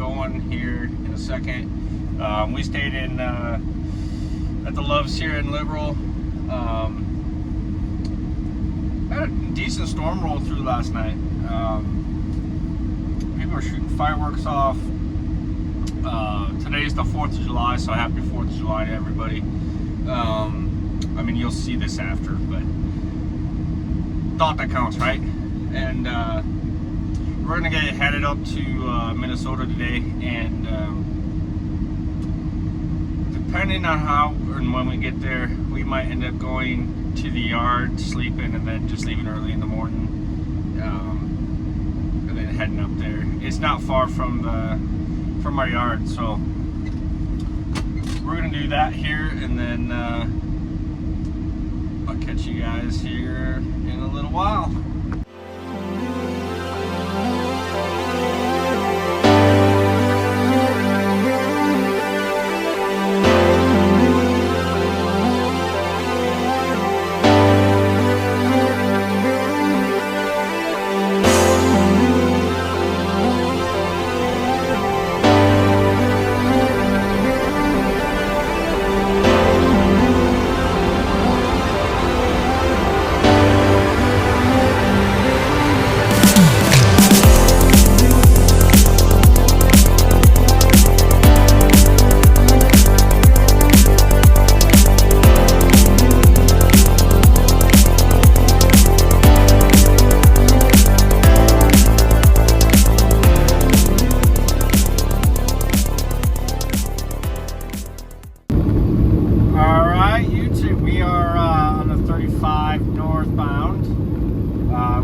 going here in a second. We stayed in at the Loves here in Liberal. Had a decent storm roll through last night. People are shooting fireworks off. Today's the 4th of July, so happy 4th of July to everybody. I mean, you'll see this after, but thought that counts, right? And we're gonna get headed up to Minnesota today, and depending on how and when we get there, we might end up going to the yard, sleeping, and then just leaving early in the morning, and then heading up there. It's not far from our yard, so we're gonna do that here, and then I'll catch you guys here in a little while.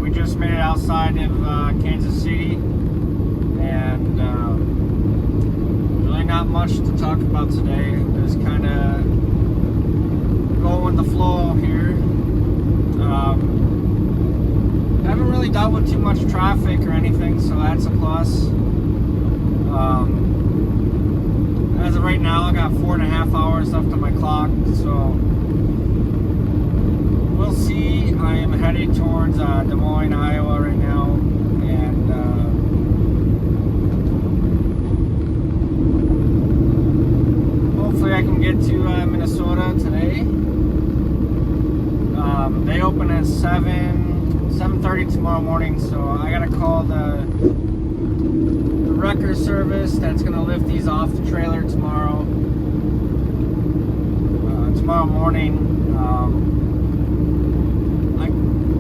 We just made it outside of Kansas City, and really not much to talk about today. Just kind of going with the flow here. Haven't really dealt with too much traffic or anything, so that's a plus. As of right now, I got 4.5 hours left on my clock, so we'll see. I am headed towards Des Moines, Iowa right now, and hopefully I can get to Minnesota today. They open at 7:30 tomorrow morning, so I gotta call the wrecker service that's gonna lift these off the trailer tomorrow morning.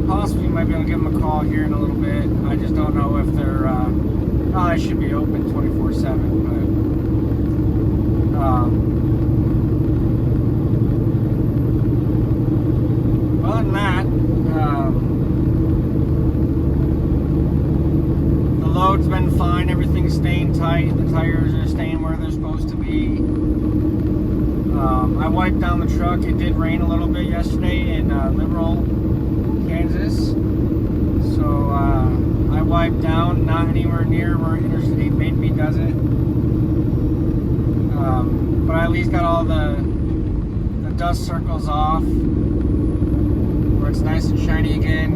Possibly might be able to give them a call here in a little bit. I just don't know if they're probably should be open 24/7, but other than that, the load's been fine. Everything's staying tight. The tires are staying where they're supposed to be. I wiped down the truck. It did rain a little bit yesterday in Liberal, Kansas, so I wiped down, not anywhere near where Interstate Made Me does it, but I at least got all the dust circles off, where it's nice and shiny again.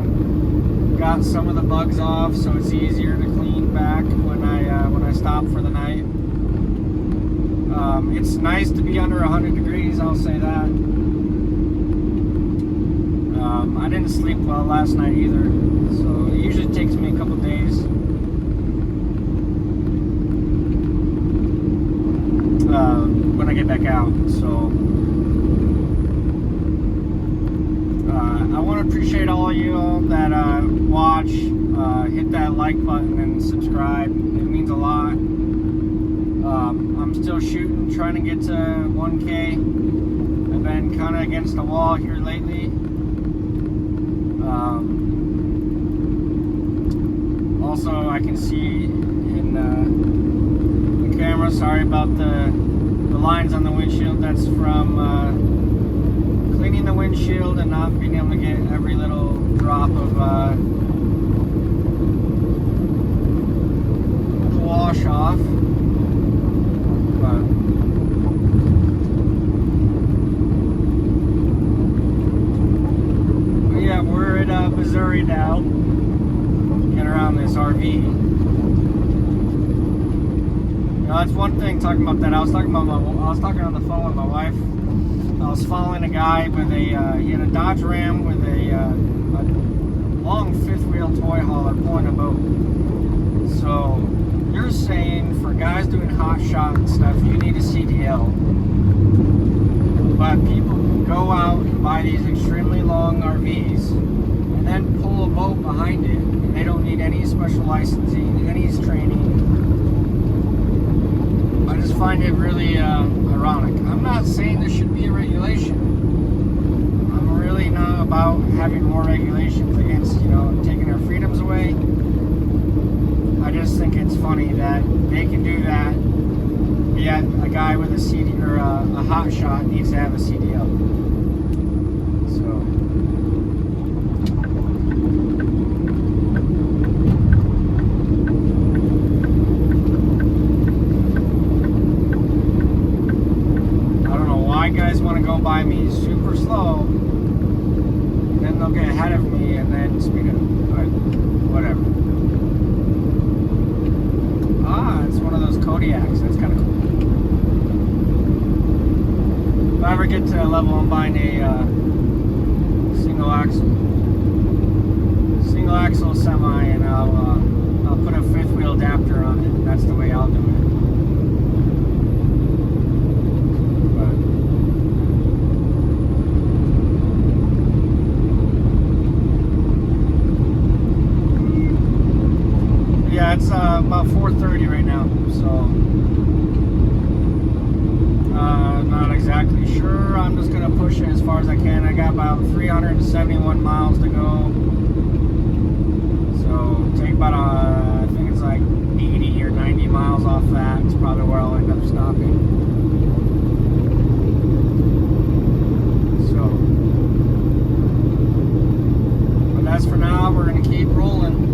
Got some of the bugs off, so it's easier to clean back when I stop for the night. It's nice to be under 100 degrees, I'll say that. I didn't sleep well last night either, so it usually takes me a couple days when I get back out. So I want to appreciate all of you all that watch, hit that like button and subscribe. It means a lot. I'm still shooting, trying to get to 1K. I've been kind of against the wall here lately. Also, I can see in the camera, sorry about the lines on the windshield. That's from cleaning the windshield and not being able to get every little drop of wash off. But yeah, we're at Missouri now. Get around this RV. That's one thing talking about that. I was talking on the phone with my wife. I was following a guy with he had a Dodge Ram with a long fifth wheel toy hauler pulling a boat. So you're saying for guys doing hot shot and stuff, you need a CDL. But people go out and buy these extremely long RVs and then pull a boat behind it, and they don't need any special licensing, any training. I just find it really ironic. I'm not saying there should be a regulation. I'm really not about having more regulations against, taking our freedoms away. I just think it's funny that they can do that, yet a guy with a CD or a hot shot needs to have a CDL. So. Guys want to go by me super slow, and then they'll get ahead of me and then speed up. But whatever. It's one of those Kodiaks. That's kind of cool. If I ever get to that level, I'm buying a single axle semi, and I'll put a fifth wheel adapter on it. That's the way I'll do it. Yeah, it's about 4:30 right now, so not exactly sure. I'm just gonna push it as far as I can. I got about 371 miles to go, so take about I think it's like 80 or 90 miles off that. It's probably where I'll end up stopping. So, but as for now, we're gonna keep rolling.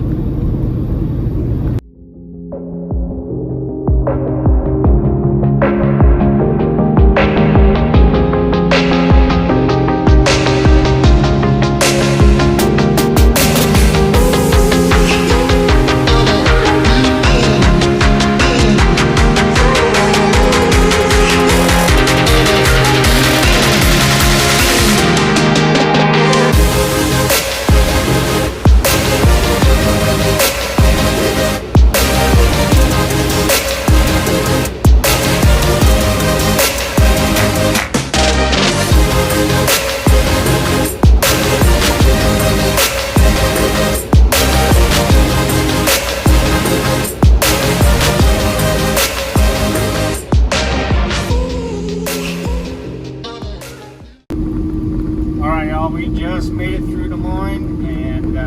We just made it through Des Moines, and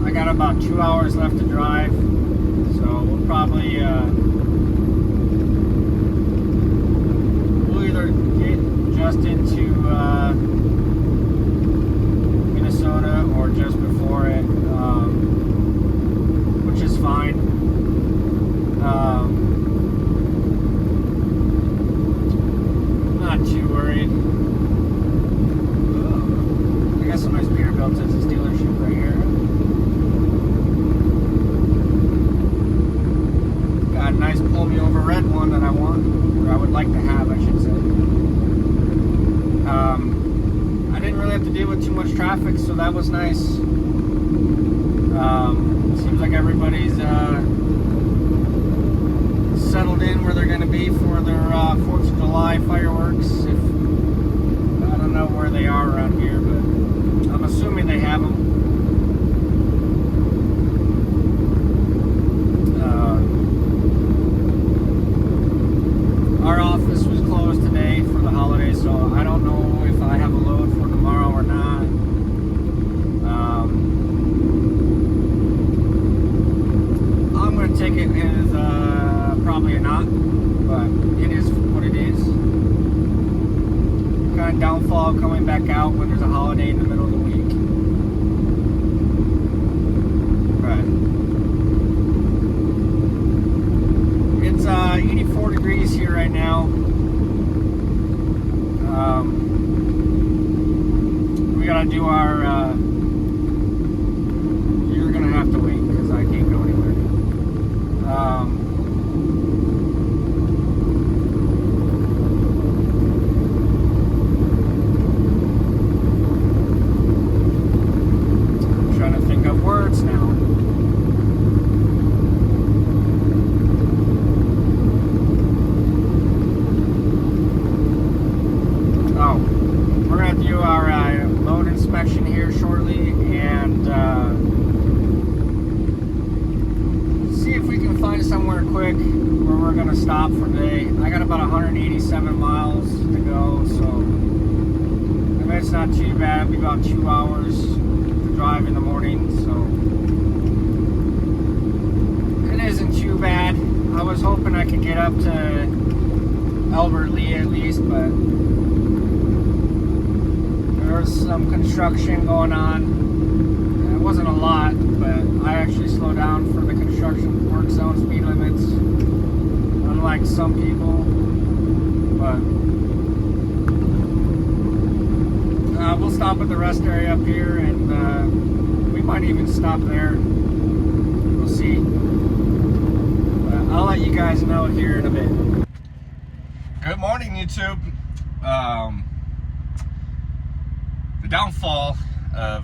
I got about 2 hours left to drive, so we'll probably we'll either get just into Minnesota or just before it, which is fine. Not too worried. Some nice Peterbilt. It's a dealership right here. Got a nice pull me over red one that I want, or I would like to have, I should say. I didn't really have to deal with too much traffic, so that was nice. Seems like everybody's settled in where they're going to be for their 4th of July fireworks. I don't know where they are around here, but I'm assuming they have them. Our office was closed today for the holiday, so I don't know if I have a load for tomorrow or not. I'm going to take it as probably a not, but it is what it is. Kind of downfall coming back out when there's a holiday in the middle of the week. But it's 84 degrees here right now. We gotta do our you're gonna have to wait because I can't go anywhere. somewhere quick where we're gonna stop for the day. I got about 187 miles to go, so I mean, it's not too bad. It'll be about 2 hours to drive in the morning, so it isn't too bad. I was hoping I could get up to Albert Lea at least, but there was some construction going on. It wasn't a lot, but I actually slowed down for the construction work zone speed limits, unlike some people. But we'll stop at the rest area up here, and we might even stop there. We'll see. But I'll let you guys know here in a bit. Good morning, YouTube. The downfall of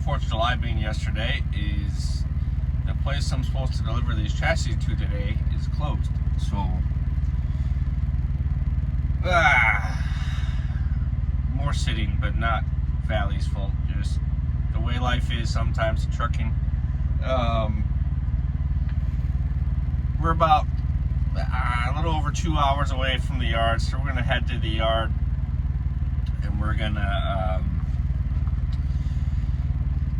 4th of July being yesterday is the place I'm supposed to deliver these chassis to today is closed. So, more sitting, but not Valley's fault. Just the way life is sometimes in trucking. We're about a little over 2 hours away from the yard, so we're gonna head to the yard, and we're gonna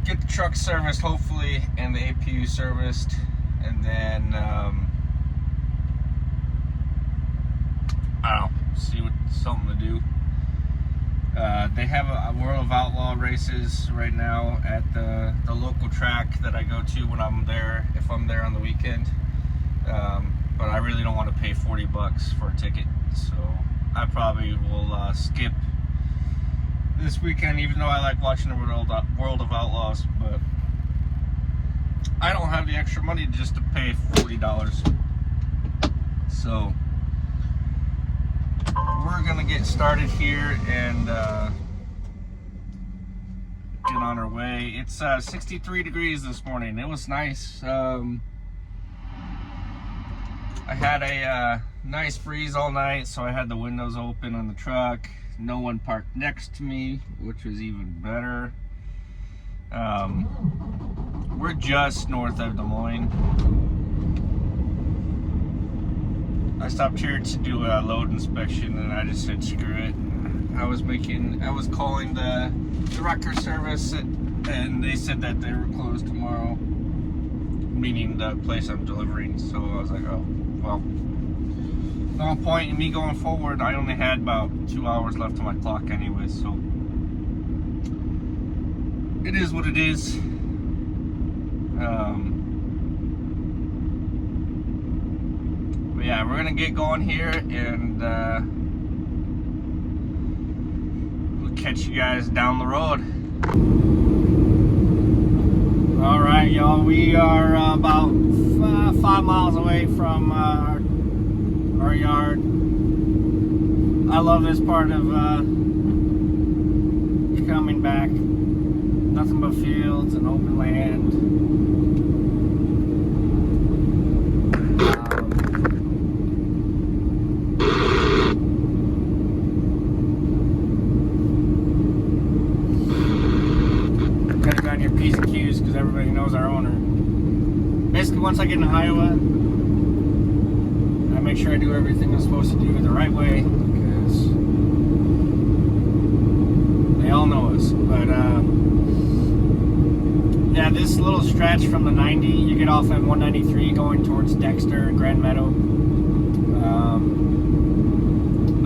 get the truck serviced, hopefully, and the APU serviced, and then I don't know, see what something to do. They have a World of Outlaw races right now at the local track that I go to when I'm there, if I'm there on the weekend. But I really don't want to pay $40 for a ticket, so I probably will skip this weekend, even though I like watching the World of Outlaws. But I don't have the extra money just to pay $40. So we're gonna get started here and get on our way. It's 63 degrees this morning. It was nice. I had a nice breeze all night, so I had the windows open on the truck. No one parked next to me, which was even better. We're just north of Des Moines. I stopped here to do a load inspection, and I just said screw it. I was calling the wrecker service, and they said that they were closed tomorrow, meaning the place I'm delivering. So I was like, oh well, no point in me going forward. I only had about 2 hours left on my clock anyway, so it is what it is. But yeah, we're gonna get going here, and we'll catch you guys down the road. All right, y'all, we are about 5 miles away from our yard. I love this part of coming back. Nothing but fields and open land. Gotta go on your P's and Q's because everybody knows our owner. Basically, once I get in Iowa, I make sure I do everything I'm supposed to do the right way, because they all know us. But yeah, this little stretch from the 90, you get off at 193 going towards Dexter and Grand Meadow.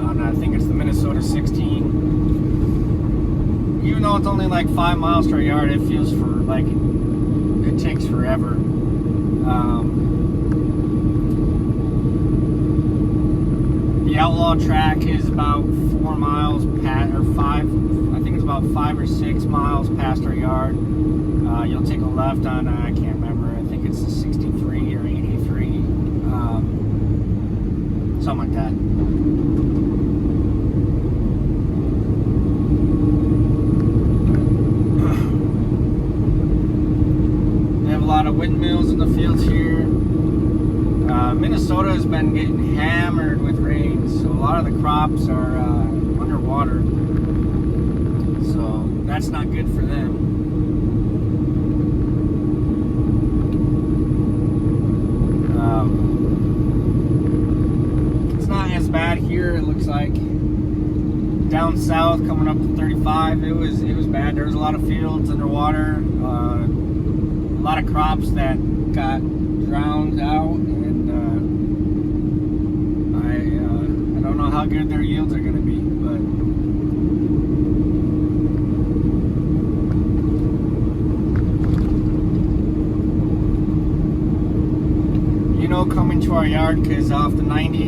And I think it's the Minnesota 16. Even though it's only like 5 miles to our yard, it feels like it takes forever. The Outlaw track is about 4 miles past, or 5, I think it's about 5 or 6 miles past our yard. You'll take a left on, I can't remember, I think it's 63 or 83, something like that. They have a lot of windmills in the fields here. Minnesota has been getting hammered with rain, so a lot of the crops are underwater. So that's not good for them. It's not as bad here, it looks like. Down south, coming up to 35, it was bad. There was a lot of fields underwater, a lot of crops that got drowned out, and I don't know how good their yields are going to be, but you know, coming to our yard, because off the 90,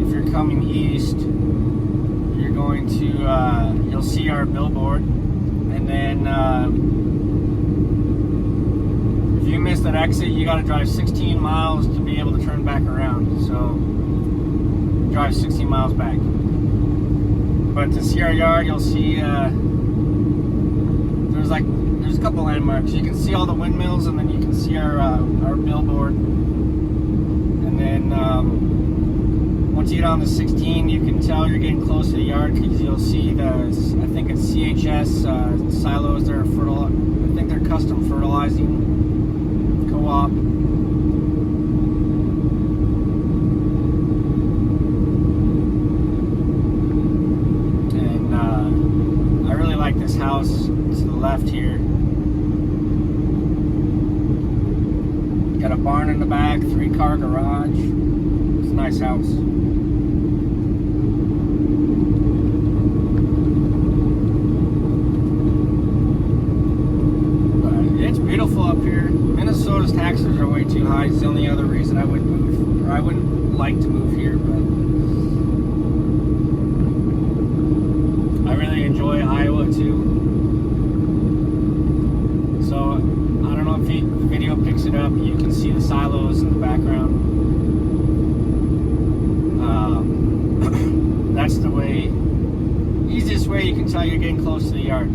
if you're coming east, you're going to you'll see our billboard, and then if you miss that exit, you got to drive 16 miles to be able to turn back around. So drive 16 miles back. But to see our yard, you'll see there's a couple landmarks. You can see all the windmills, and then you can see our billboard. And then once you get on the 16, you can tell you're getting close to the yard, because you'll see I think it's CHS silos. I think they're custom fertilizing co-op. And I really like this house to the left here. Got a barn in the back, 3-car garage. It's a nice house. Beautiful up here. Minnesota's taxes are way too high. It's the only other reason I wouldn't move, or I wouldn't like to move here, but I really enjoy Iowa too. So I don't know if the video picks it up. You can see the silos in the background. That's the way, easiest way you can tell you're getting close to the yard.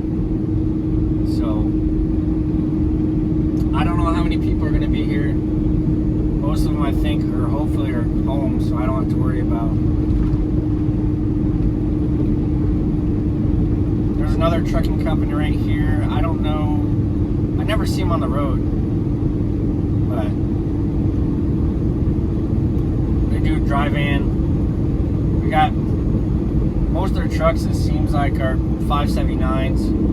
So I don't know how many people are going to be here. Most of them, I think, or hopefully are home, so I don't have to worry about. There's another trucking company right here. I don't know. I never see them on the road, but they do drive-in. We got most of their trucks, it seems like, are 579s.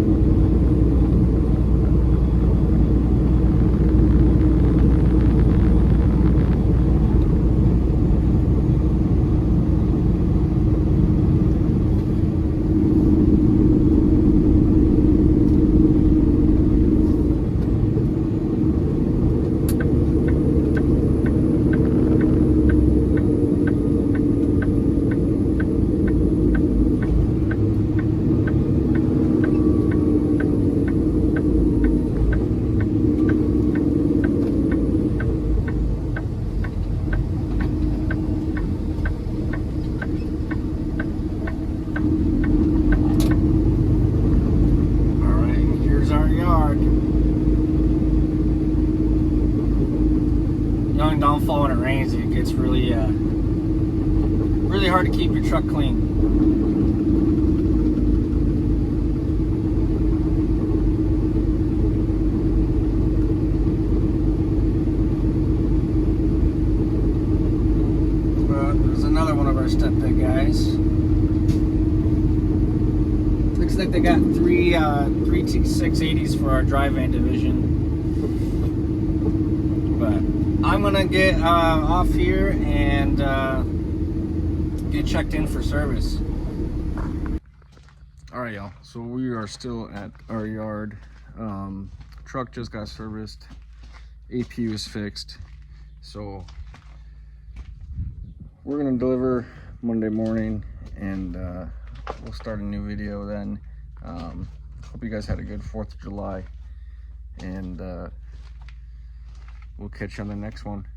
The only downfall when it rains, it gets really hard to keep your truck clean. There's another one of our step pit guys. Looks like they got three T680s for our dry van division. But I'm gonna get off here and get checked in for service. All right, y'all. So we are still at our yard. Truck just got serviced. AP was fixed. So we're gonna deliver Monday morning, and we'll start a new video then. Hope you guys had a good 4th of July, and we'll catch you on the next one.